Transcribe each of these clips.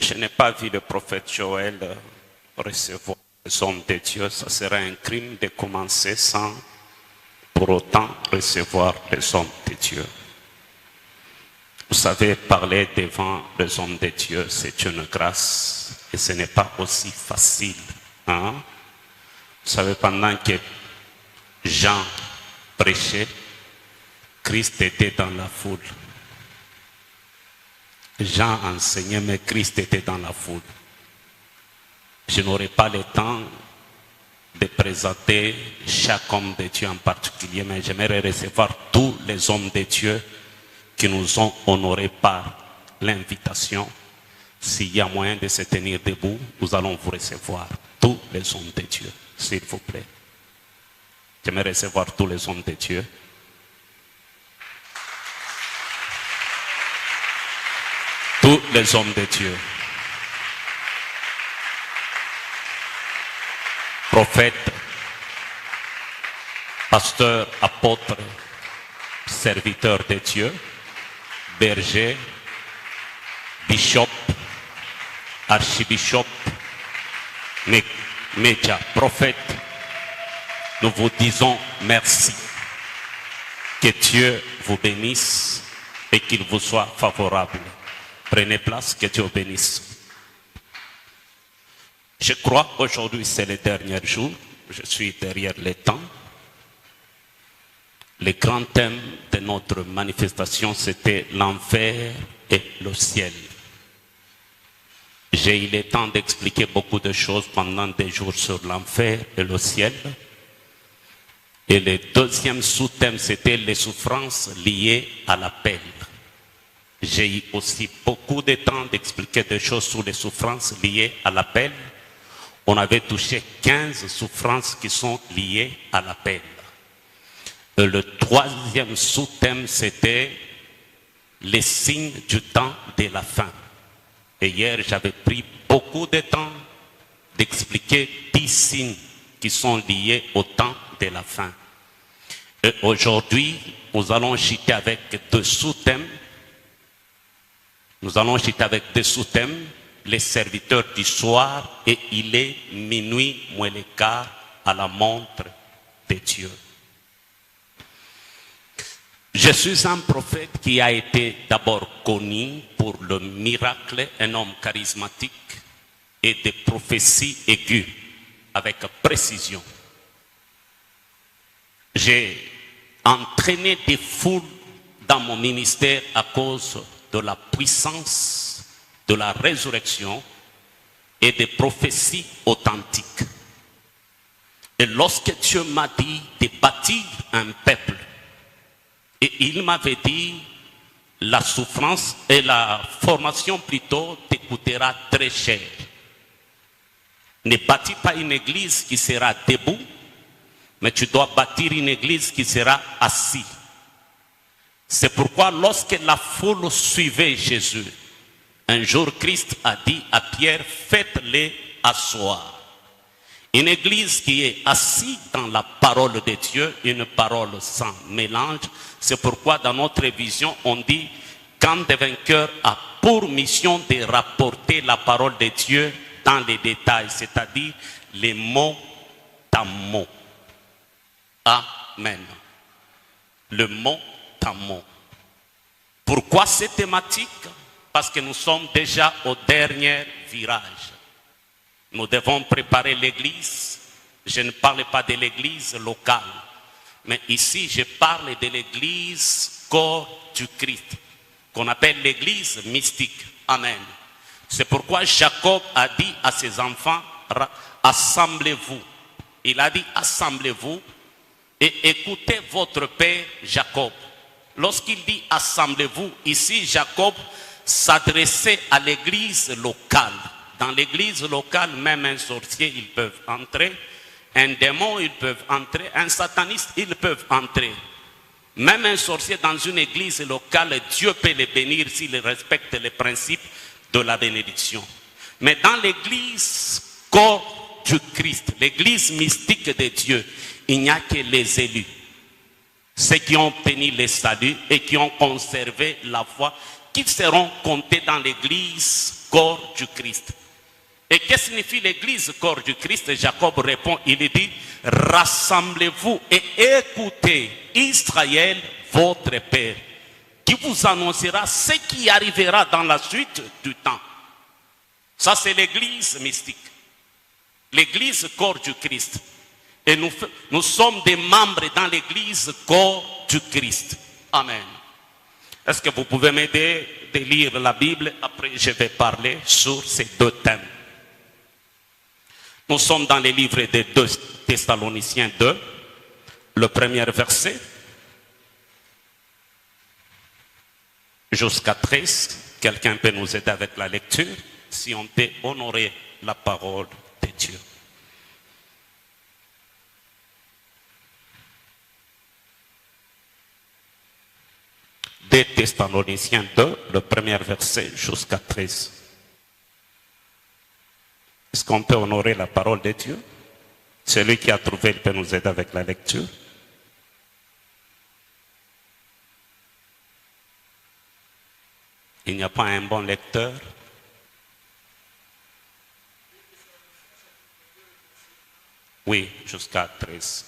Je n'ai pas vu le prophète Joël recevoir les hommes de Dieu. Ça serait un crime de commencer sans pour autant recevoir les hommes de Dieu. Vous savez, parler devant les hommes de Dieu, c'est une grâce et ce n'est pas aussi facile. Hein? Vous savez, pendant que Jean prêchait, Christ était dans la foule. Jean enseignait, mais Christ était dans la foule. Je n'aurai pas le temps de présenter chaque homme de Dieu en particulier, mais j'aimerais recevoir tous les hommes de Dieu qui nous ont honorés par l'invitation. S'il y a moyen de se tenir debout, nous allons vous recevoir tous les hommes de Dieu, s'il vous plaît. J'aimerais recevoir tous les hommes de Dieu. Tous les hommes de Dieu. Prophètes, pasteurs, apôtres, serviteurs de Dieu, bergers, bishops, archibishops, médias, prophètes, nous vous disons merci. Que Dieu vous bénisse et qu'il vous soit favorable. Prenez place, que Dieu vous bénisse. Je crois qu'aujourd'hui c'est le dernier jour. Je suis derrière les temps. Le grand thème de notre manifestation, c'était l'enfer et le ciel. J'ai eu le temps d'expliquer beaucoup de choses pendant des jours sur l'enfer et le ciel. Et le deuxième sous-thème, c'était les souffrances liées à l'appel. J'ai eu aussi beaucoup de temps d'expliquer des choses sur les souffrances liées à l'appel. On avait touché 15 souffrances qui sont liées à l'appel. Le troisième sous-thème, c'était les signes du temps de la fin. Et hier, j'avais pris beaucoup de temps d'expliquer 10 signes qui sont liés au temps de la fin. Et aujourd'hui, nous allons chuter avec deux sous-thèmes. Nous allons chuter avec deux sous-thèmes. Les serviteurs du soir et il est minuit moins le quart à la montre de Dieu. Je suis un prophète qui a été d'abord connu pour le miracle, un homme charismatique et des prophéties aiguës avec précision. J'ai entraîné des foules dans mon ministère à cause de la puissance de la résurrection et des prophéties authentiques. Et lorsque Dieu m'a dit de bâtir un peuple, et il m'avait dit, la souffrance et la formation plutôt te coûtera très cher. Ne bâtis pas une église qui sera debout, mais tu dois bâtir une église qui sera assise. C'est pourquoi lorsque la foule suivait Jésus, un jour Christ a dit à Pierre, faites-les asseoir. Une église qui est assise dans la parole de Dieu, une parole sans mélange. C'est pourquoi dans notre vision, on dit, quand le vainqueur a pour mission de rapporter la parole de Dieu dans les détails, c'est-à-dire les mots à mot. Amen. Le mot à mot. Pourquoi cette thématique? Parce que nous sommes déjà au dernier virage. Nous devons préparer l'église. Je ne parle pas de l'église locale. Mais ici, je parle de l'église corps du Christ. Qu'on appelle l'église mystique. Amen. C'est pourquoi Jacob a dit à ses enfants, assemblez-vous. Il a dit, assemblez-vous et écoutez votre père Jacob. Lorsqu'il dit, assemblez-vous, ici, Jacob s'adresser à l'église locale. Dans l'église locale, même un sorcier, ils peuvent entrer. Un démon, ils peuvent entrer. Un sataniste, ils peuvent entrer. Même un sorcier dans une église locale, Dieu peut les bénir s'il respecte les principes de la bénédiction. Mais dans l'église corps du Christ, l'église mystique de Dieu, il n'y a que les élus. Ceux qui ont obtenu le salut et qui ont conservé la foi, qui seront comptés dans l'église corps du Christ. Et qu'est-ce que signifie l'église, corps du Christ? Jacob répond, il dit, rassemblez-vous et écoutez Israël, votre Père, qui vous annoncera ce qui arrivera dans la suite du temps. Ça, c'est l'église mystique. L'église, corps du Christ. Et nous sommes des membres dans l'église, corps du Christ. Amen. Est-ce que vous pouvez m'aider de lire la Bible? Après, je vais parler sur ces deux thèmes. Nous sommes dans les livres de 2 Thessaloniciens 2, le premier verset, jusqu'à 13. Quelqu'un peut nous aider avec la lecture, si on peut honorer la parole de Dieu. Des Thessaloniciens 2, le premier verset jusqu'à 13. Est-ce qu'on peut honorer la parole de Dieu? Celui qui a trouvé, il peut nous aider avec la lecture. Il n'y a pas un bon lecteur? Oui, jusqu'à 13.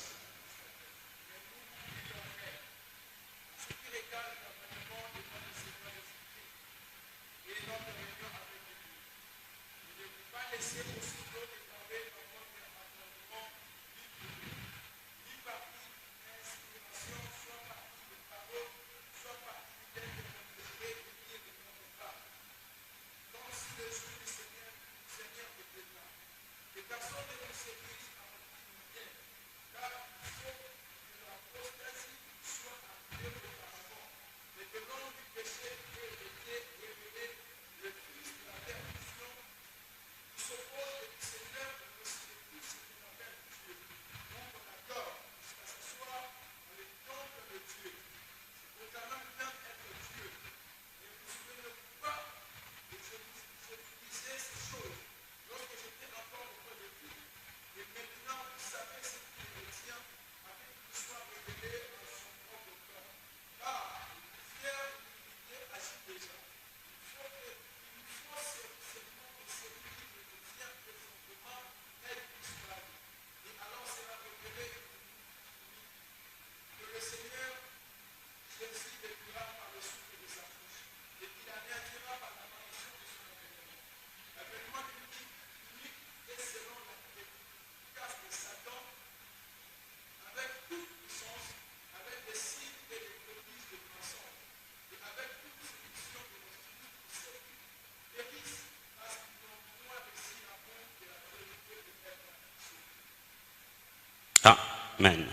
Amen.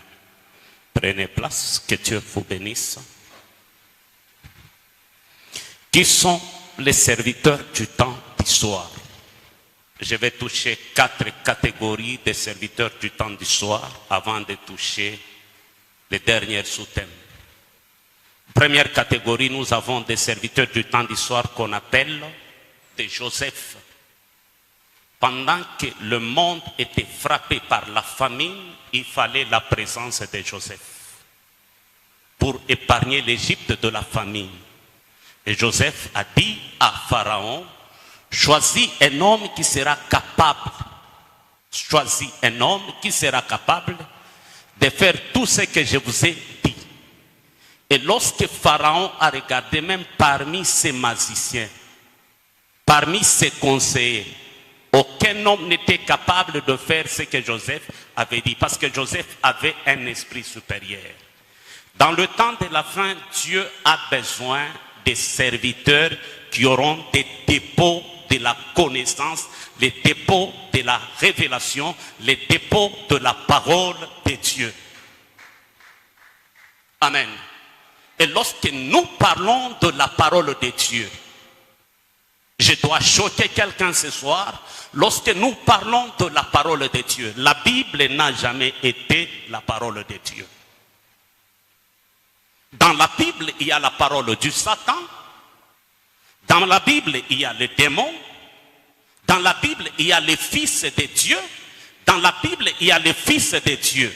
Prenez place, que Dieu vous bénisse. Qui sont les serviteurs du temps du soir? Je vais toucher 4 catégories de serviteurs du temps du soir avant de toucher les derniers sous-thèmes. Première catégorie, nous avons des serviteurs du temps du soir qu'on appelle des Joseph. Pendant que le monde était frappé par la famine, il fallait la présence de Joseph pour épargner l'Égypte de la famine. Et Joseph a dit à Pharaon, choisis un homme qui sera capable, choisis un homme qui sera capable de faire tout ce que je vous ai dit. Et lorsque Pharaon a regardé, même parmi ses magiciens, parmi ses conseillers, aucun homme n'était capable de faire ce que Joseph avait dit, parce que Joseph avait un esprit supérieur. Dans le temps de la fin, Dieu a besoin des serviteurs qui auront des dépôts de la connaissance, les dépôts de la révélation, les dépôts de la parole de Dieu. Amen. Et lorsque nous parlons de la parole de Dieu, je dois choquer quelqu'un ce soir. Lorsque nous parlons de la parole de Dieu, la Bible n'a jamais été la parole de Dieu. Dans la Bible, il y a la parole du Satan. Dans la Bible, il y a les démons. Dans la Bible, il y a les fils de Dieu. Dans la Bible, il y a les fils de Dieu.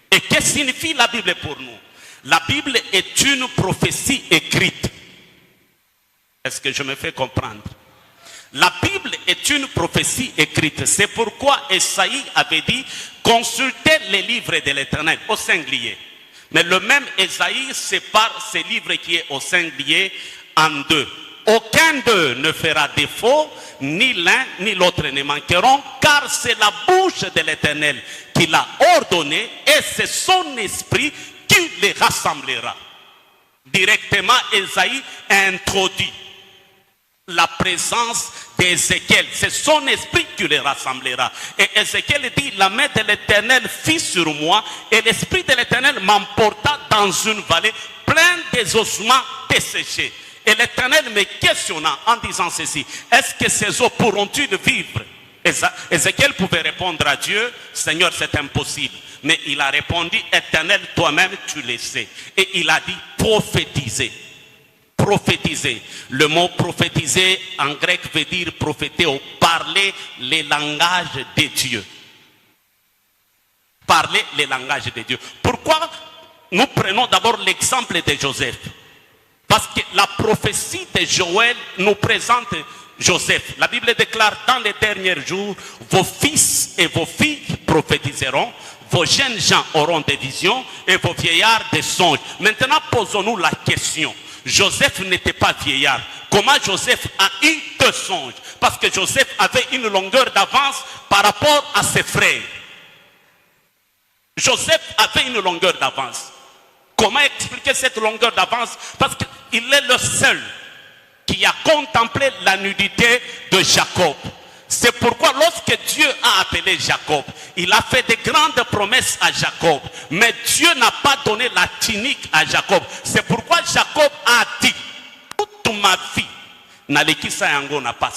Et qu'est-ce que signifie la Bible pour nous? La Bible est une prophétie écrite. Est-ce que je me fais comprendre? La Bible est une prophétie écrite. C'est pourquoi Esaïe avait dit, consultez les livres de l'Éternel, au singulier. Mais le même Esaïe sépare ce livre qui est au singulier en deux. Aucun d'eux ne fera défaut, ni l'un ni l'autre ne manqueront, car c'est la bouche de l'Éternel qui l'a ordonné et c'est son esprit qui les rassemblera. Directement, Esaïe introduit la présence d'Ézéchiel. C'est son esprit qui les rassemblera. Et Ézéchiel dit, la main de l'Éternel fit sur moi et l'esprit de l'Éternel m'emporta dans une vallée pleine des ossements desséchés. Et l'Éternel me questionna en disant ceci, est-ce que ces eaux pourront-ils vivre? Ézéchiel pouvait répondre à Dieu, Seigneur, c'est impossible. Mais il a répondu, Éternel, toi-même tu le sais. Et il a dit, prophétiser. Prophétiser. Le mot prophétiser en grec veut dire prophéter ou parler les langages de Dieu. Parler les langages de Dieu. Pourquoi nous prenons d'abord l'exemple de Joseph? Parce que la prophétie de Joël nous présente Joseph. La Bible déclare, dans les derniers jours, vos fils et vos filles prophétiseront, vos jeunes gens auront des visions et vos vieillards des songes. Maintenant, posons-nous la question. Joseph n'était pas vieillard. Comment Joseph a eu deux songes? Parce que Joseph avait une longueur d'avance par rapport à ses frères. Joseph avait une longueur d'avance. Comment expliquer cette longueur d'avance? Parce qu'il est le seul qui a contemplé la nudité de Jacob. C'est pourquoi lorsque Dieu a appelé Jacob, il a fait de grandes promesses à Jacob. Mais Dieu n'a pas donné la tunique à Jacob. C'est pourquoi Jacob a dit, toute ma vie, Nalekisa Yango n'a pas.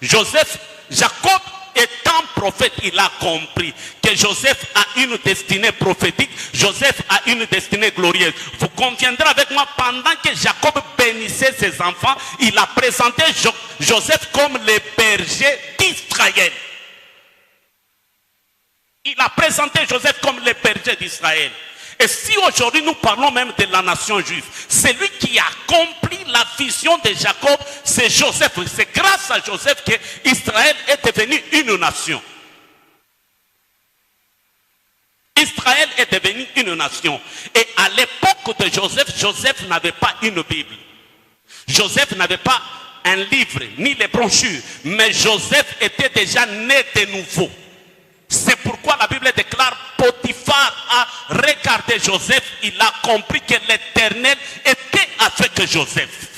Jacob étant prophète, il a compris que Joseph a une destinée prophétique, Joseph a une destinée glorieuse. Vous conviendrez avec moi, pendant que Jacob bénissait ses enfants, il a présenté Joseph comme le berger d'Israël. Il a présenté Joseph comme le berger d'Israël. Et si aujourd'hui nous parlons même de la nation juive, celui qui a accompli la vision de Jacob, c'est Joseph. C'est grâce à Joseph que Israël est devenu une nation. Israël est devenu une nation. Et à l'époque de Joseph, Joseph n'avait pas une Bible. Joseph n'avait pas un livre, ni les brochures. Mais Joseph était déjà né de nouveau. C'est pourquoi la Bible déclare, Potiphar a regardé Joseph, il a compris que l'Éternel était avec Joseph.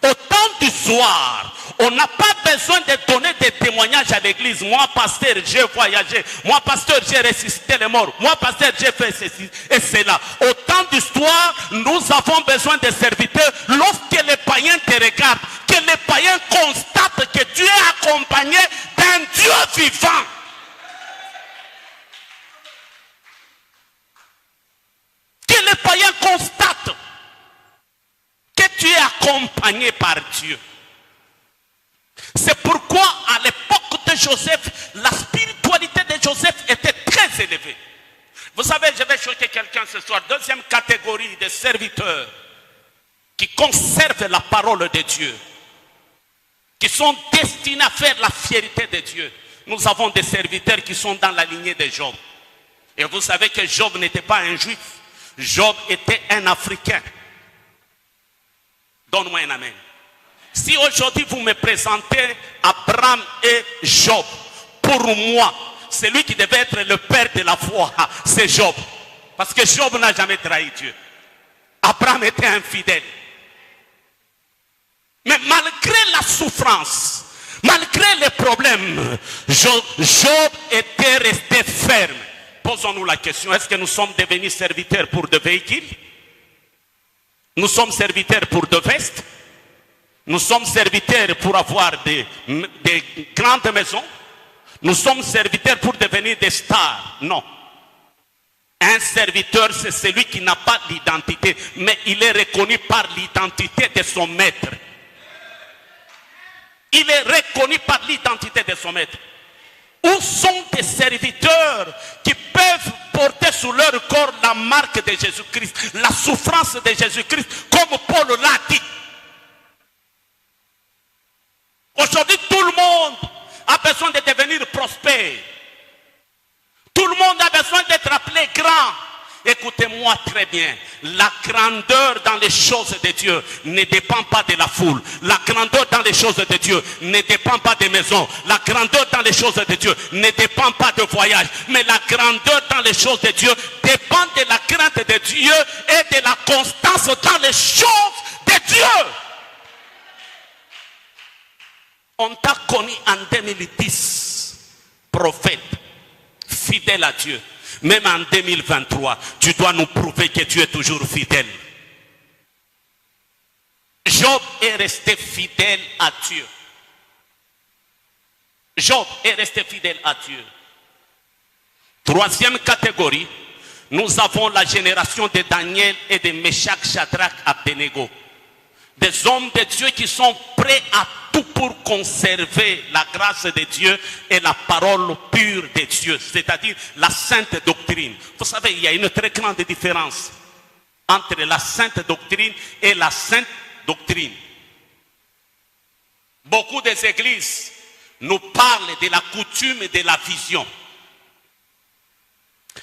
Au temps du soir, on n'a pas besoin de donner des témoignages à l'église. Moi, pasteur, j'ai voyagé. Moi, pasteur, j'ai ressuscité les morts. Moi, pasteur, j'ai fait ceci et cela. Au temps du soir, nous avons besoin de serviteurs. Lorsque les païens te regardent, que les païens constatent que tu es accompagné d'un Dieu vivant. Que les païens constatent que tu es accompagné par Dieu. C'est pourquoi à l'époque de Joseph, la spiritualité de Joseph était très élevée. Vous savez, je vais choquer quelqu'un ce soir. Deuxième catégorie de serviteurs qui conservent la parole de Dieu, qui sont destinés à faire la fierté de Dieu. Nous avons des serviteurs qui sont dans la lignée de Job. Et vous savez que Job n'était pas un juif. Job était un Africain. Donne-moi un amen. Si aujourd'hui vous me présentez Abraham et Job, pour moi, celui qui devait être le père de la foi, c'est Job. Parce que Job n'a jamais trahi Dieu. Abraham était infidèle. Mais malgré la souffrance, malgré les problèmes, Job était resté ferme. Posons-nous la question, est-ce que nous sommes devenus serviteurs pour des véhicules? Nous sommes serviteurs pour des vestes? Nous sommes serviteurs pour avoir des grandes maisons? Nous sommes serviteurs pour devenir des stars? Non. Un serviteur, c'est celui qui n'a pas d'identité, mais il est reconnu par l'identité de son maître. Il est reconnu par l'identité de son maître. Où sont des serviteurs qui peuvent porter sur leur corps la marque de Jésus-Christ, la souffrance de Jésus-Christ, comme Paul l'a dit? Aujourd'hui, élevé. Tout le monde a besoin d'être appelé grand. Écoutez-moi très bien. La grandeur dans les choses de Dieu ne dépend pas de la foule. La grandeur dans les choses de Dieu ne dépend pas des maisons. La grandeur dans les choses de Dieu ne dépend pas de voyage. Mais la grandeur dans les choses de Dieu dépend de la crainte de Dieu et de la constance dans les choses de Dieu. On t'a connu en 2010, prophète, fidèle à Dieu. Même en 2023, tu dois nous prouver que tu es toujours fidèle. Job est resté fidèle à Dieu. Job est resté fidèle à Dieu. Troisième catégorie, nous avons la génération de Daniel et de Meshach, Shadrach, Abednego. Des hommes de Dieu qui sont prêts à tout pour conserver la grâce de Dieu et la parole pure de Dieu, c'est-à-dire la sainte doctrine. Vous savez, il y a une très grande différence entre la sainte doctrine et la sainte doctrine. Beaucoup des églises nous parlent de la coutume et de la vision.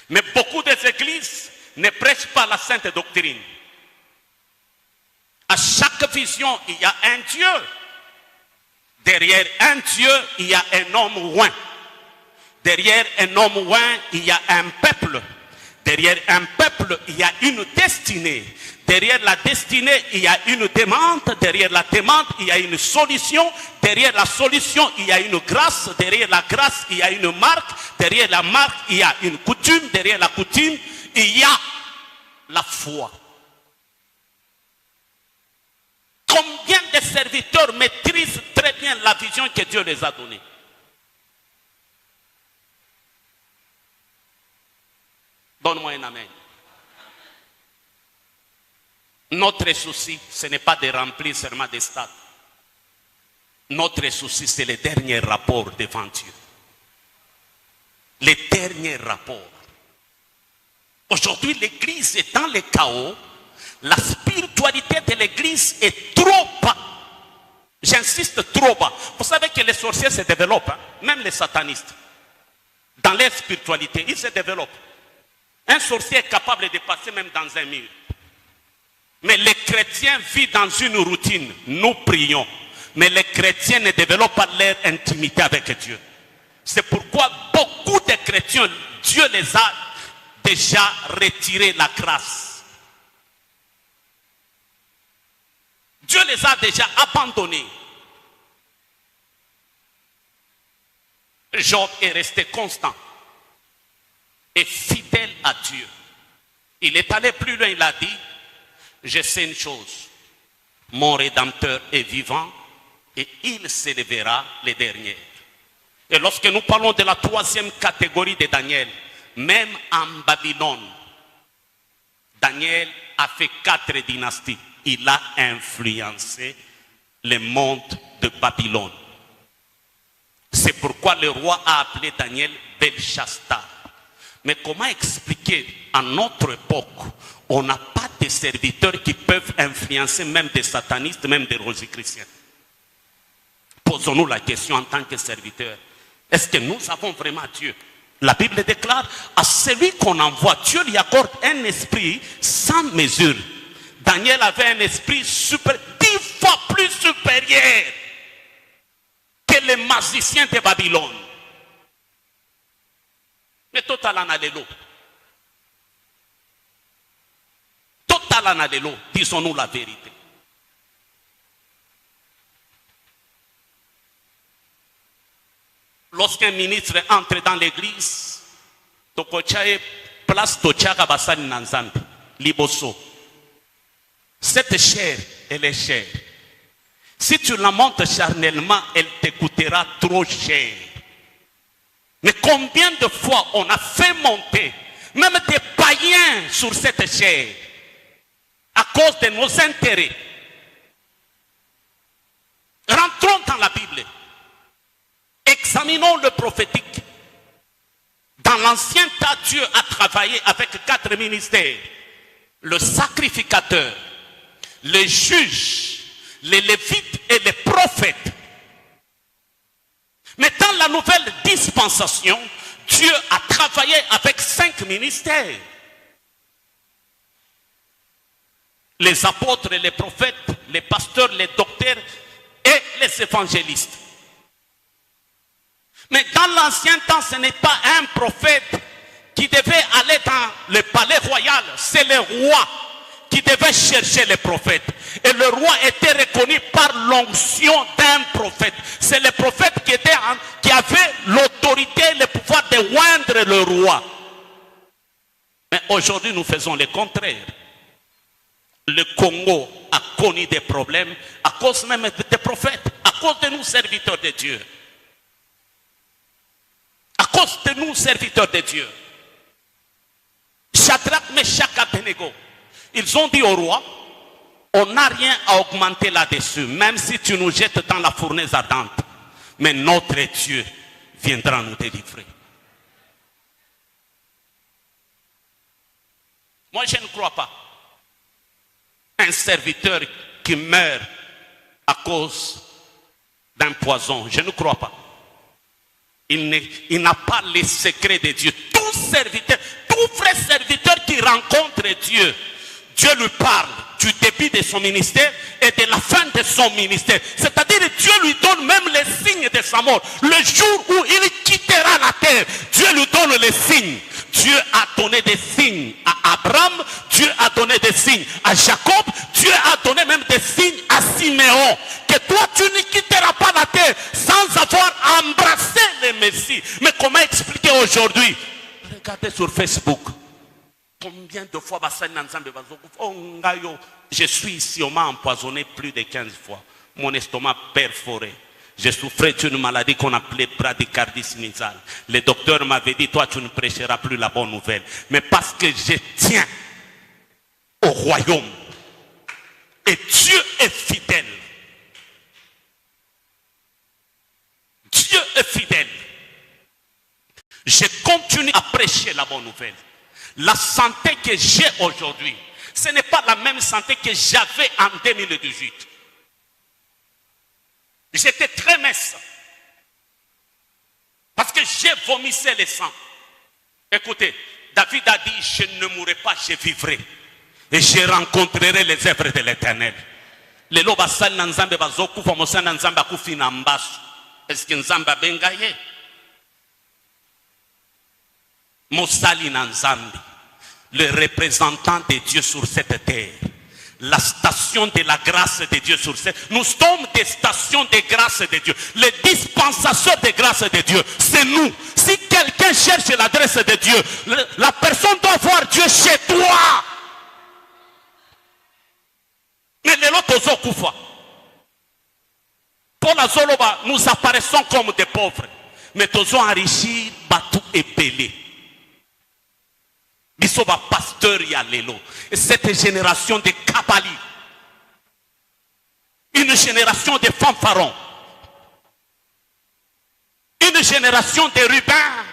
Mais beaucoup des églises ne prêchent pas la sainte doctrine. À chaque vision, il y a un Dieu. Derrière un Dieu, il y a un homme oint. Derrière un homme oint, il y a un peuple. Derrière un peuple, il y a une destinée. Derrière la destinée, il y a une demande. Derrière la demande, il y a une solution. Derrière la solution, il y a une grâce. Derrière la grâce, il y a une marque. Derrière la marque, il y a une coutume. Derrière la coutume, il y a la foi. Combien de serviteurs maîtrisent très bien la vision que Dieu les a donnée? Donne-moi un amen. Notre souci, ce n'est pas de remplir seulement des stades. Notre souci, c'est le dernier rapport devant Dieu. Le dernier rapport. Aujourd'hui, l'Église est dans le chaos. La spiritualité de l'église est trop bas. J'insiste, trop bas. Vous savez que les sorciers se développent, hein? Même les satanistes. Dans leur spiritualité, ils se développent. Un sorcier est capable de passer même dans un mur. Mais les chrétiens vivent dans une routine. Nous prions. Mais les chrétiens ne développent pas leur intimité avec Dieu. C'est pourquoi beaucoup de chrétiens, Dieu les a déjà retiré la grâce. Dieu les a déjà abandonnés. Job est resté constant et fidèle à Dieu. Il est allé plus loin, il a dit, je sais une chose, mon Rédempteur est vivant et il s'élèvera les derniers. Et lorsque nous parlons de la troisième catégorie de Daniel, même en Babylone, Daniel a fait 4 dynasties. Il a influencé le monde de Babylone. C'est pourquoi le roi a appelé Daniel Belchassar. Mais comment expliquer à notre époque, on n'a pas de serviteurs qui peuvent influencer même des satanistes, même des rosicruciens? Posons-nous la question en tant que serviteurs. Est-ce que nous avons vraiment Dieu? La Bible déclare, à celui qu'on envoie, Dieu lui accorde un esprit sans mesure. Daniel avait un esprit 10 fois plus supérieur que les magiciens de Babylone. Mais total en allélo. Total en allélo, disons-nous la vérité. Lorsqu'un ministre entre dans l'église, Tokochae place Tochaka Basani Nanzambi, Liboso. Cette chair, elle est chère. Si tu la montes charnellement, elle te coûtera trop cher. Mais combien de fois on a fait monter même des païens sur cette chair à cause de nos intérêts? Rentrons dans la Bible. Examinons le prophétique. Dans l'ancien temps, Dieu a travaillé avec 4 ministères. Le sacrificateur, les juges, les lévites et les prophètes. Mais dans la nouvelle dispensation, dispensation, Dieu a travaillé avec 5 ministères. Les apôtres, les prophètes, les pasteurs, les docteurs et les évangélistes. Mais dans l'ancien temps, ce n'est pas un prophète qui devait aller dans le palais royal. C'est le roi qui devait chercher les prophètes. Et le roi était reconnu par l'onction d'un prophète. C'est le prophète qui avait l'autorité, le pouvoir de oindre le roi. Mais aujourd'hui, nous faisons le contraire. Le Congo a connu des problèmes à cause même des prophètes, à cause de nous serviteurs de Dieu. À cause de nous serviteurs de Dieu. Shadrach, Meshach, Abednego, ils ont dit au roi, on n'a rien à augmenter là-dessus, même si tu nous jettes dans la fournaise ardente. Mais notre Dieu viendra nous délivrer. Moi, je ne crois pas. Un serviteur qui meurt à cause d'un poison, je ne crois pas. Il n'a pas les secrets de Dieu. Tout serviteur, tout vrai serviteur qui rencontre Dieu, Dieu lui parle du début de son ministère et de la fin de son ministère. C'est-à-dire que Dieu lui donne même les signes de sa mort. Le jour où il quittera la terre, Dieu lui donne les signes. Dieu a donné des signes à Abraham, Dieu a donné des signes à Jacob, Dieu a donné même des signes à Siméon. Que toi tu ne quitteras pas la terre sans avoir embrassé le Messie. Mais comment expliquer aujourd'hui? Regardez sur Facebook. Combien de fois je suis ici, on m'a empoisonné plus de 15 fois. Mon estomac perforé. Je souffrais d'une maladie qu'on appelait bradycardie sinusale. Le docteur m'avait dit, toi tu ne prêcheras plus la bonne nouvelle. Mais parce que je tiens au royaume. Et Dieu est fidèle. Dieu est fidèle. Je continue à prêcher la bonne nouvelle. La santé que j'ai aujourd'hui, ce n'est pas la même santé que j'avais en 2018. J'étais très mince. Parce que j'ai vomissé le sang. Écoutez, David a dit, je ne mourrai pas, je vivrai. Et je rencontrerai les œuvres de l'Éternel. Les loba sal nanzambe bazoku famosa nanzamba kufina mbasu. Est-ce que nzamba bengaye? Mosali nanzambi, le représentant de Dieu sur cette terre. La station de la grâce de Dieu sur cette terre. Nous sommes des stations de grâce de Dieu. Les dispensateurs de grâce de Dieu, c'est nous. Si quelqu'un cherche l'adresse de Dieu, la personne doit voir Dieu chez toi. Mais les autres okufa. Pour la Zoloba, nous apparaissons comme des pauvres. Mais tous enrichis, batou et pelé. Bisoba pasteur Yalelo. Et cette génération de Kabali. Une génération de fanfarons. Une génération de rubans.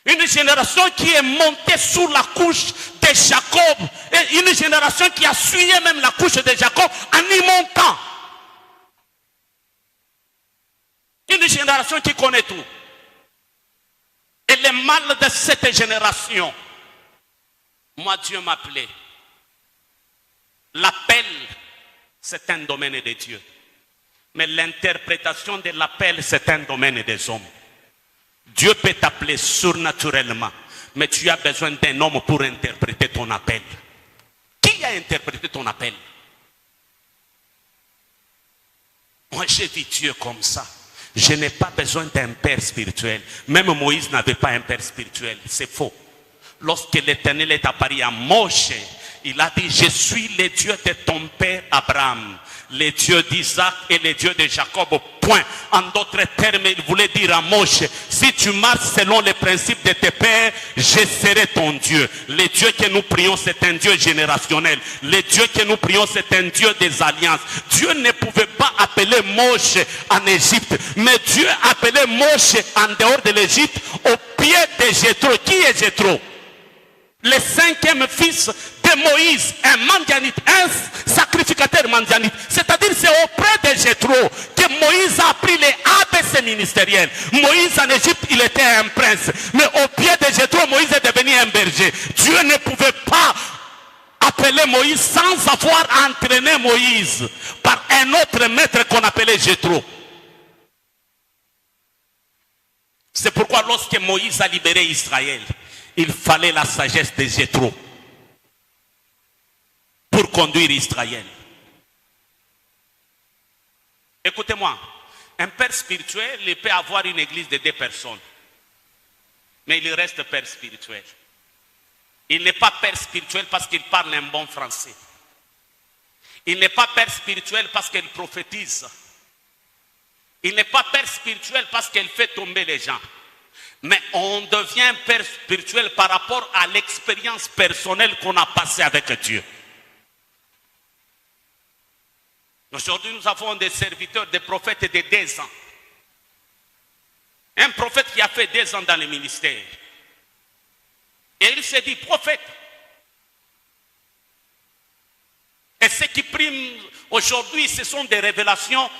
Une génération qui est montée sous la couche de Jacob. Et une génération qui a essuyé même la couche de Jacob en y montant. Une génération qui connaît tout. Et le mal de cette génération, moi Dieu m'appelait. L'appel, c'est un domaine de Dieu. Mais l'interprétation de l'appel, c'est un domaine des hommes. Dieu peut t'appeler surnaturellement, mais tu as besoin d'un homme pour interpréter ton appel. Qui a interprété ton appel? Moi j'ai vu Dieu comme ça. Je n'ai pas besoin d'un père spirituel. Même Moïse n'avait pas un père spirituel. C'est faux. Lorsque l'Éternel est apparu à Moshe, il a dit, je suis le Dieu de ton père Abraham, le Dieu d'Isaac et le Dieu de Jacob. Point. En d'autres termes, il voulait dire à Moshe, si tu marches selon les principes de tes pères, je serai ton Dieu. Le Dieu que nous prions, c'est un Dieu générationnel. Le Dieu que nous prions, c'est un Dieu des alliances. Dieu ne pouvait pas appeler Moshe en Égypte, mais Dieu appelait Moshe en dehors de l'Égypte, au pied de Jéthro. Qui est Jéthro? Le 5e fils de Moïse, un mandianite, un sacrificateur mandianite. C'est-à-dire c'est auprès de Jéthro que Moïse a appris les ABC l'office ministériel. Moïse en Égypte, il était un prince. Mais au pied de Jéthro, Moïse est devenu un berger. Dieu ne pouvait pas appeler Moïse sans avoir entraîné Moïse par un autre maître qu'on appelait Jéthro. C'est pourquoi lorsque Moïse a libéré Israël, il fallait la sagesse de Jéthro pour conduire Israël. Écoutez-moi, un père spirituel, il peut avoir une église de 2 personnes, mais il reste père spirituel. Il n'est pas père spirituel parce qu'il parle un bon français. Il n'est pas père spirituel parce qu'il prophétise. Il n'est pas père spirituel parce qu'il fait tomber les gens. Mais on devient père spirituel par rapport à l'expérience personnelle qu'on a passée avec Dieu. Aujourd'hui, nous avons des serviteurs, des prophètes de 2 ans. Un prophète qui a fait 2 ans dans le ministère. Et il s'est dit prophète. Et ce qui prime aujourd'hui, ce sont des révélations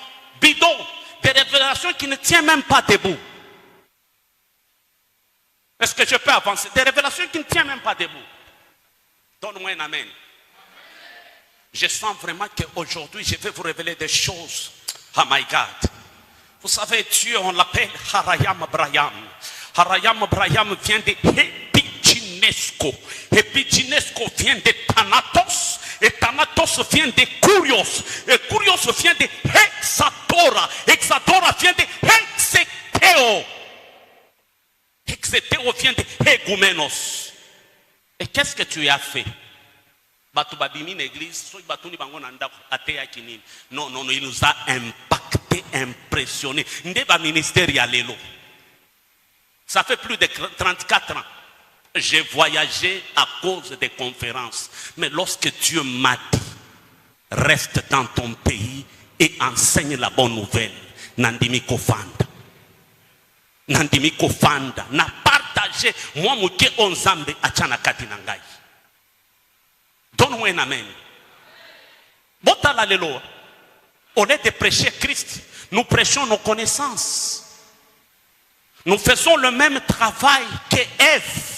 bidons. Des révélations qui ne tiennent même pas debout. Est-ce que je peux avancer? Des révélations qui ne tiennent même pas debout. Donne-moi un amen. Je sens vraiment qu'aujourd'hui, je vais vous révéler des choses. Oh my God. Vous savez, Dieu, on l'appelle Harayam Braham. Harayam Braham vient de Epiginesco. Epiginesco vient de Thanatos. Et Thanatos vient de Kurios. Et Kurios vient de Hexatora. Hexatora vient de Hexeteo. Hexeteo vient de Hegumenos. Et qu'est-ce que tu as fait? Non, non, il nous a impacté, impressionné. Ça fait plus de 34 ans. J'ai voyagé à cause des conférences. Mais lorsque Dieu m'a dit, reste dans ton pays et enseigne la bonne nouvelle. Nandimi Kofanda. Nandimi Kofanda. Na partagé. Moi, mouké onzambe achana kati nangai. Donne-moi un amen. Au lieu de prêcher Christ, nous prêchons nos connaissances. Nous faisons le même travail qu'Ève.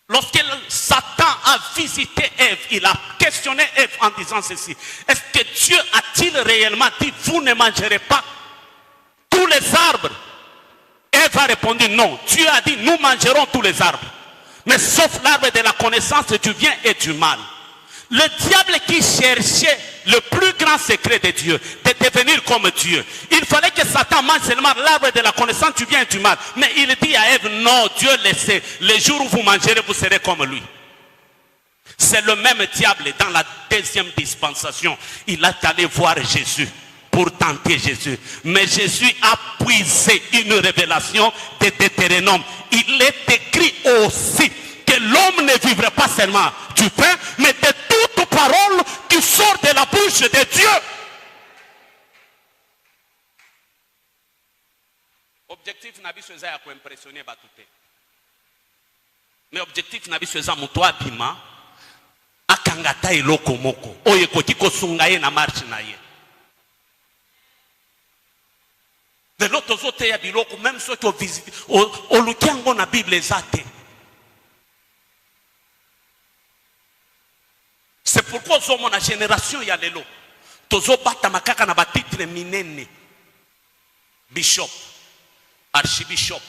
Lorsque Satan a visité Ève, il a questionné Ève en disant ceci. Est-ce que Dieu a-t-il réellement dit, vous ne mangerez pas tous les arbres? Ève a répondu non. Dieu a dit, nous mangerons tous les arbres. Mais sauf l'arbre de la connaissance du bien et du mal. Le diable qui cherchait le plus grand secret de Dieu, de devenir comme Dieu. Il fallait que Satan mange seulement l'arbre de la connaissance du bien et du mal. Mais il dit à Ève, non, Dieu le sait. Le jour où vous mangerez, vous serez comme lui. C'est le même diable dans la 2e dispensation. Il est allé voir Jésus pour tenter Jésus. Mais Jésus a puisé une révélation de Deutéronome. Il est écrit aussi que l'homme ne vivrait pas seulement du pain, mais de toute parole qui sort de la bouche de Dieu. Objectif n'a pas besoin de impressionner Batouté. Mais objectif n'a pas besoin de toi bima akangata eloko moko. Oye kotiko sungaye na marche na ye. De l'autre côté, il y a biloko, même ceux qui ont visité, au lukiango na Bible ezate. C'est pourquoi sommes la génération ya lelo. Tozo bata makaka na batitre minene. Bishop, archibishop,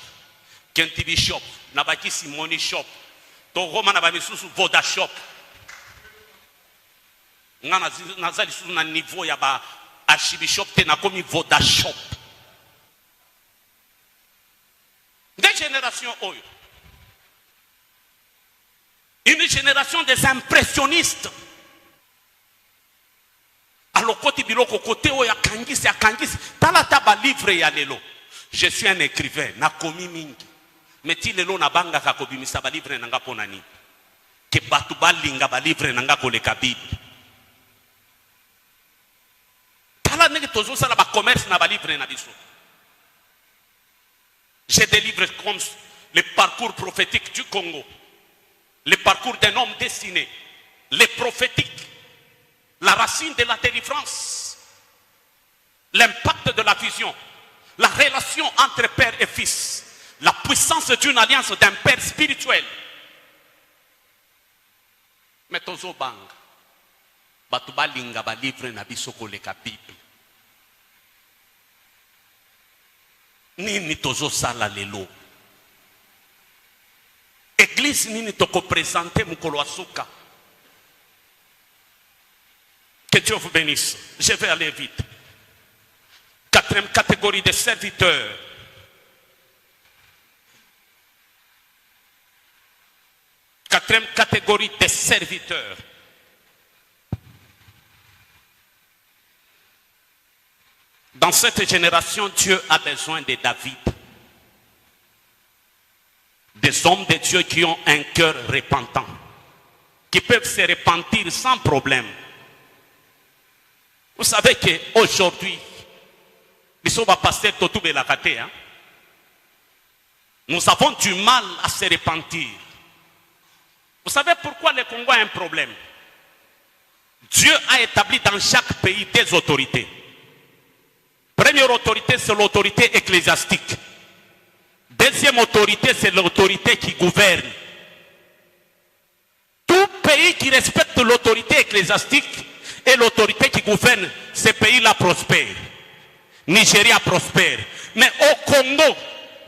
kenti bishop, nabaki simoni shop. Togoma na bamisusu voda shop. Ngana nazali sous na niveau ya ba archibishop te na komi voda shop. Des générations oyo. Une génération des impressionnistes. Alors côté biloko côté oyo akangisi akangisi talata ba livre ya lelo. Je suis un écrivain na komi mingi. Mais ti lelo na banga ka kobimisa ba livre nanga pona ni. Ke batu balinga ba livre nanga koleka Bible. Tala nenge tozo sala ba commerce na ba livre na biso. J'ai des livres comme le parcours prophétique du Congo, le parcours d'un homme destiné, les prophétiques, la racine de la délivrance, l'impact de la fusion, la relation entre père et fils, la puissance d'une alliance d'un père spirituel. Mais tozo bang, batuba linga ba livre na biso koleka Bible. Nini tozo sala lelo. Église nini toko présenter mukolo asuka. Que Dieu vous bénisse. Je vais aller vite. Quatrième catégorie de serviteurs. Quatrième catégorie de serviteurs. Dans cette génération, Dieu a besoin de David. Des hommes de Dieu qui ont un cœur repentant. Qui peuvent se repentir sans problème. Vous savez qu'aujourd'hui, nous avons du mal à se repentir. Vous savez pourquoi le Congo a un problème? Dieu a établi dans chaque pays des autorités. Première autorité, c'est l'autorité ecclésiastique. Deuxième autorité, c'est l'autorité qui gouverne. Tout pays qui respecte l'autorité ecclésiastique et l'autorité qui gouverne, ces pays-là prospèrent. Nigeria prospère. Mais au Congo,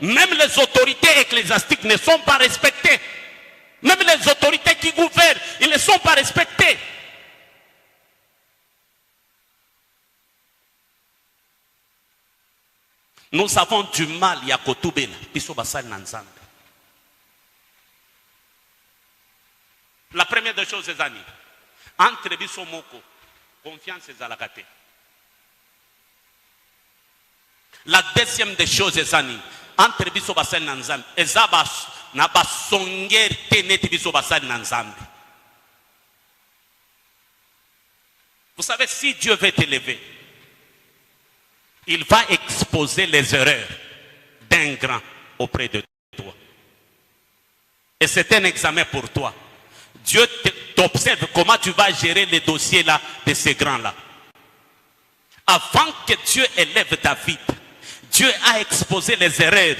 même les autorités ecclésiastiques ne sont pas respectées. Même les autorités qui gouvernent, ils ne sont pas respectés. Nous avons du mal à Kotubela, biso basal nanzambe. La première des choses, c'est Zani. Entre biso moko, confiance et zalakate. La deuxième des choses, c'est Zani. Entre biso basal nanzambe. Ezabas. Vous savez, si Dieu veut t'élever, il va exposer les erreurs d'un grand auprès de toi. Et c'est un examen pour toi. Dieu t'observe comment tu vas gérer les dossiers là de ces grands-là. Avant que Dieu élève David, Dieu a exposé les erreurs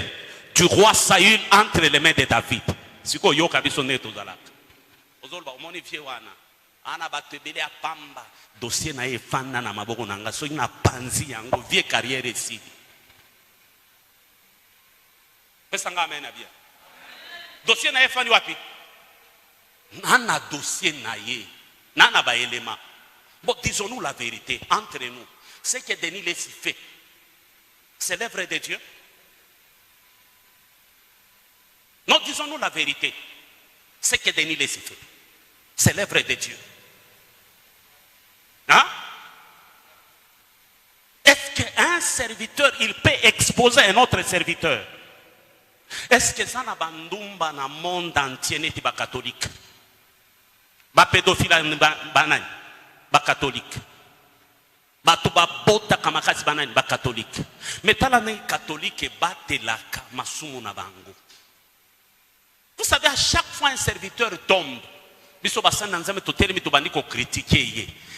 du roi Saül entre les mains de David. Siko yoka biso neto zalaka. Ozolba omoni vie wana. Ana batebele a pamba dossier na efana na maboko nanga so ina panzi yango vie carrière ici. Pesa nga amena bien. Dossier na efani wapi? Nana dossier na ye. Nana ba élément. Bon, disons-nous la vérité entre nous. Ce que Denis laisse fait, c'est l'œuvre de Dieu. Non, disons-nous la vérité. Ce que Denis laisse fait, c'est l'œuvre de Dieu. Hein? Est-ce qu'un serviteur, il peut exposer un autre serviteur? Est-ce que ça n'a pas dans le monde entier n'est pas catholique? Ba pédophile banane, ba catholique. Ba tuba bota kamakasi banane, ba catholique. Mais talane catholique batelaka masumu na bango. Vous savez, à chaque fois un serviteur tombe,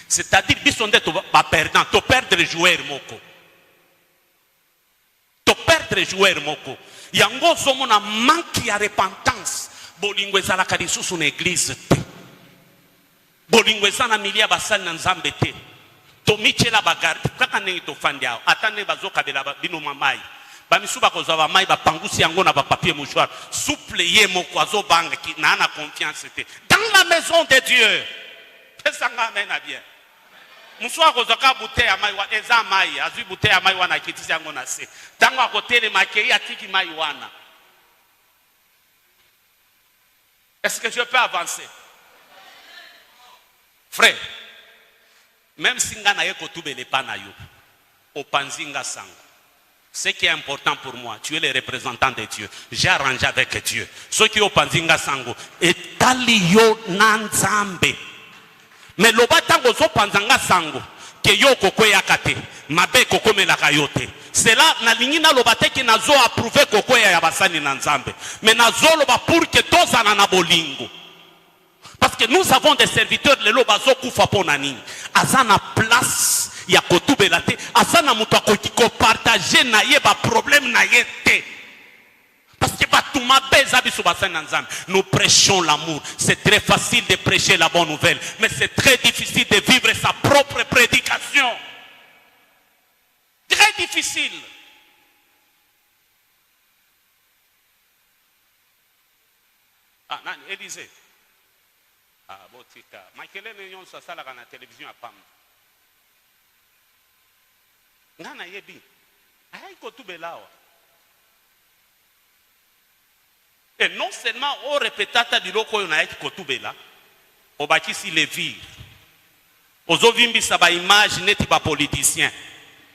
c'est-à-dire que tu perdant, tu perdre le joueur moko. Tu perdre le joueur moko. Yango zomona manque ya repentance. Bolingo ezala kadisusu na église te. Bolingo ezana milia basali na nzambe te. To michela bagarde kaka nengi to fandia. Atane bazoka bela bino mamai. Bamisuba kozwa mai ba pangusi yango na ba papier mouchoir souple ye moko azo banga ki na na confiance te dans la maison de Dieu. Pesa nga amen bien. Musoa kozwa ka bouteille mai wa eza mai azui bouteille mai wana kitisi yango na se. Tango akotele makei atiki mai wana. Est-ce que je peux avancer? Frère, même si nga na ye kotubele pa na yo, opanzinga sango. Ce qui est important pour moi, tu es le représentant de Dieu. J'ai arrangé avec Dieu. Ce qui est au Panzinga Sango, et Taliyo Nanzambe. Mais le batango so Panzanga Sango, que yo koko yakate, mabe koko me la kayote. C'est là, na lingina lo bate qui nazo approuvé koko ya basani Nanzambe. Mais nazo lo ba pour que tous en anabolingo. Parce que nous avons des serviteurs, le lobazo kufa ponani. Azana place, ya kotubelate, azana mutu akotiko pa. soulager naye ba problème naye te. Parce que nous prêchons l'amour. C'est très facile de prêcher la bonne nouvelle, mais c'est très difficile de vivre sa propre prédication. Très difficile. Ah, non, Élisée. Ah, botika. Makele n'yon sa sala na télévision à Pam. Ngana yebi. Aïe kotubelao. Et non seulement on répétata du loko yon aïe kotubela, on bâtisse les villes. Ozo vimbisa ba image neti ba politicien.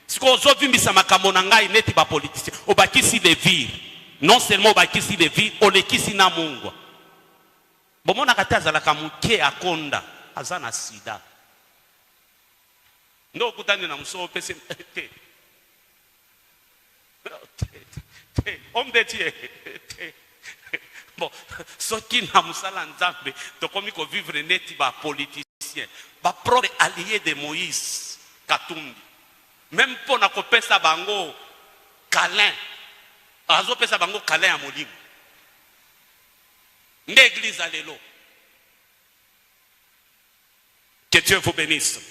Si ozo vimbisa makamonanga neti ba politicien, on bâtisse les villes. Non seulement on bâtisse les villes, on les kisi na mungwa. Bomona kataza la kamuke akonda azana sida. Ndo kutani na mso pese te. Homme de Dieu. Bon, ce qui n'a musala nzambe, to komi ko vivre neti ba politicien, ba propre allié de Moïse Katumbi. Même pour na kopesa bango câlin. Azo pesa bango câlin ya molimo. L'église à l'élo. Que Dieu vous bénisse.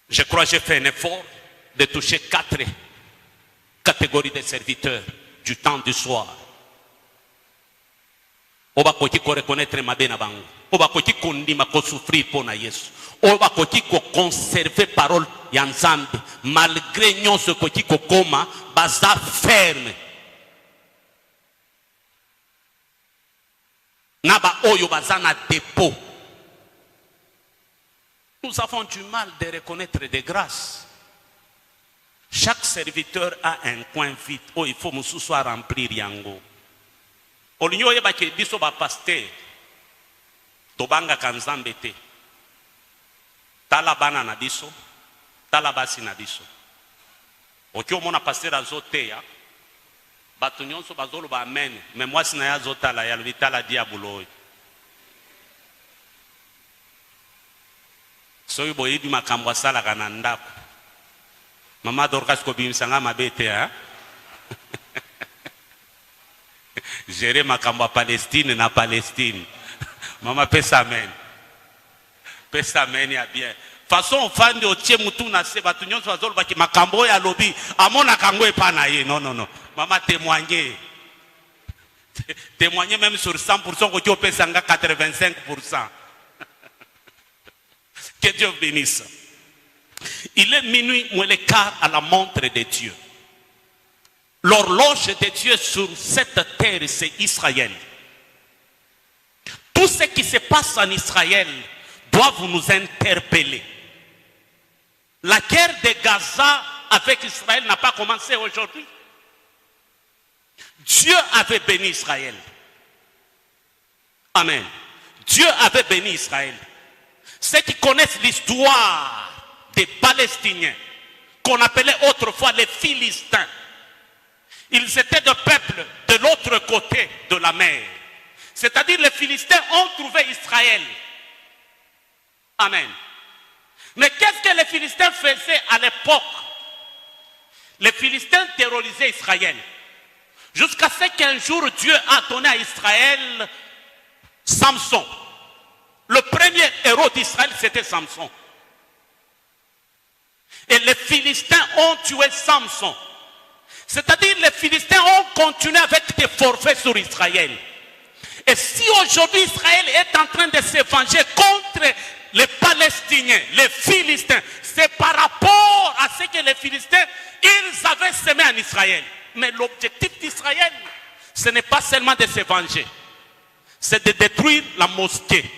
Je crois que j'ai fait un effort de toucher 4 catégories de serviteurs du temps du soir. Oba koki ko reconnaître mabena bango. Oba koki kondima ko souffrir pour na Yesu. Oba koki ko conserver parole ya Nzambe malgré nyonso koki ko koma baza ferme. Naba oyo bazana dépôt. Nous avons du mal de reconnaître des grâces. Chaque serviteur a un coin vide. Oh, il faut que soit remplir yango. Olinyo yeba ke biso ba pasteur. Tobanga kanzambe te. Tala bana na biso. Tala basi na biso. Okyo mona pasteur azote ya. Bato nyonso bazolo ba amen. Mais moi sina ya zotala ya vitala diabolo. Soyo boyidi makambo asala kana ndako. Mama Dorcas ko bimisanga mabete ha. Gérer makambo Palestine na Palestine. Mama pesa amen. Pesa amen ya bien. Façon fandi otie mutu na se bato nyonso bazolo baki makambo ya lobi amona kango epa na ye. Non non non. Maman témoignez. Témoignez même sur 100% que tu peux 85%. Que Dieu bénisse. Il est minuit moins le quart à la montre de Dieu. L'horloge de Dieu sur cette terre, c'est Israël. Tout ce qui se passe en Israël doit nous interpeller. La guerre de Gaza avec Israël n'a pas commencé aujourd'hui. Dieu avait béni Israël. Amen. Dieu avait béni Israël. Ceux qui connaissent l'histoire des Palestiniens, qu'on appelait autrefois les Philistins, ils étaient des peuples de l'autre côté de la mer. C'est-à-dire les Philistins ont trouvé Israël. Amen. Mais qu'est-ce que les Philistins faisaient à l'époque? Les Philistins terrorisaient Israël. Jusqu'à ce qu'un jour Dieu a donné à Israël Samson. Le premier héros d'Israël, c'était Samson. Et les Philistins ont tué Samson. C'est-à-dire les Philistins ont continué avec des forfaits sur Israël. Et si aujourd'hui Israël est en train de se venger contre les Palestiniens, les Philistins, c'est par rapport à ce que les Philistins, ils avaient semé en Israël. Mais l'objectif d'Israël, ce n'est pas seulement de se venger, c'est de détruire la mosquée.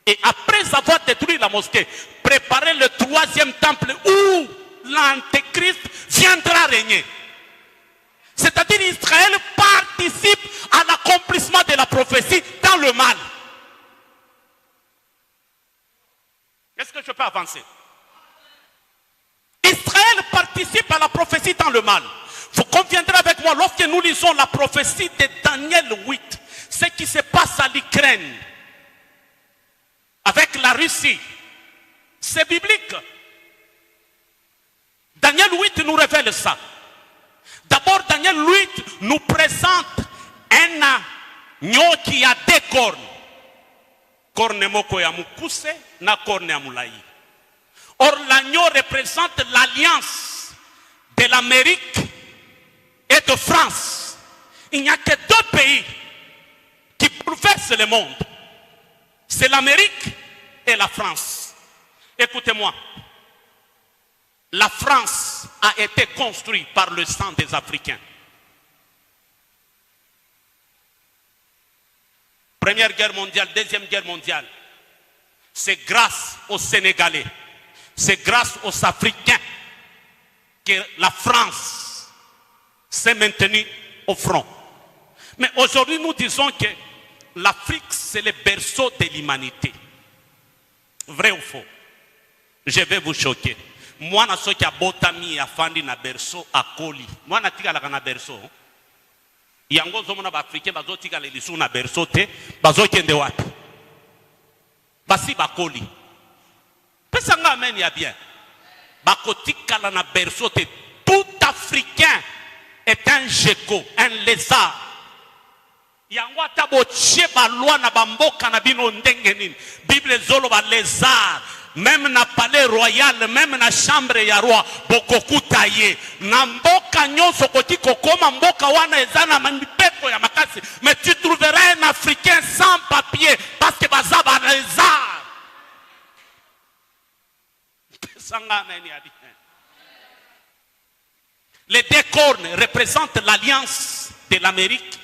Et après avoir détruit la mosquée, préparer le 3e temple où l'Antéchrist viendra régner. C'est-à-dire Israël participe à l'accomplissement de la prophétie dans le mal. Est-ce que je peux avancer? Israël participe à la prophétie dans le mal. Vous conviendrez avec moi, lorsque nous lisons la prophétie de Daniel 8, ce qui se passe à l'Ukraine, avec la Russie, c'est biblique. Daniel 8 révèle ça. D'abord, Daniel 8 nous présente un agneau qui a 2 cornes. Corne moko ya mukuse na corne ya mulai. Or l'agneau représente l'alliance de l'Amérique et de France. Il n'y a que 2 pays qui bouleversent le monde. C'est l'Amérique et la France. Écoutez-moi. La France a été construite par le sang des Africains. Première guerre mondiale, deuxième guerre mondiale. C'est grâce aux Sénégalais, c'est grâce aux Africains que la France s'est maintenue au front. Mais aujourd'hui, nous disons que l'Afrique, c'est le berceau de l'humanité. Vrai ou faux? Je vais vous choquer. Moi, je suis botami à fandi na berceau à Koli. Moi, je suis na berceau. Yango zomona ba africain bazotika le lisu na berceau te, bazokende wapi? Basi bakoli. Pesa nga amen ya bien. Bakotika la na berceau te. Tout Africain est un gecko, un lézard. Yango atabo cheba loi na bamboka na bino ndenge nini. Bible zolo ba lézard. Même na palais royal, même na chambre ya roi, bokokuta ye. Na mboka nyonso koti kokoma mboka wana ezana manipeko ya makasi. Mais tu trouveras un Africain sans papier parce que bazaba lézard. Les 2 cornes représentent l'alliance de l'Amérique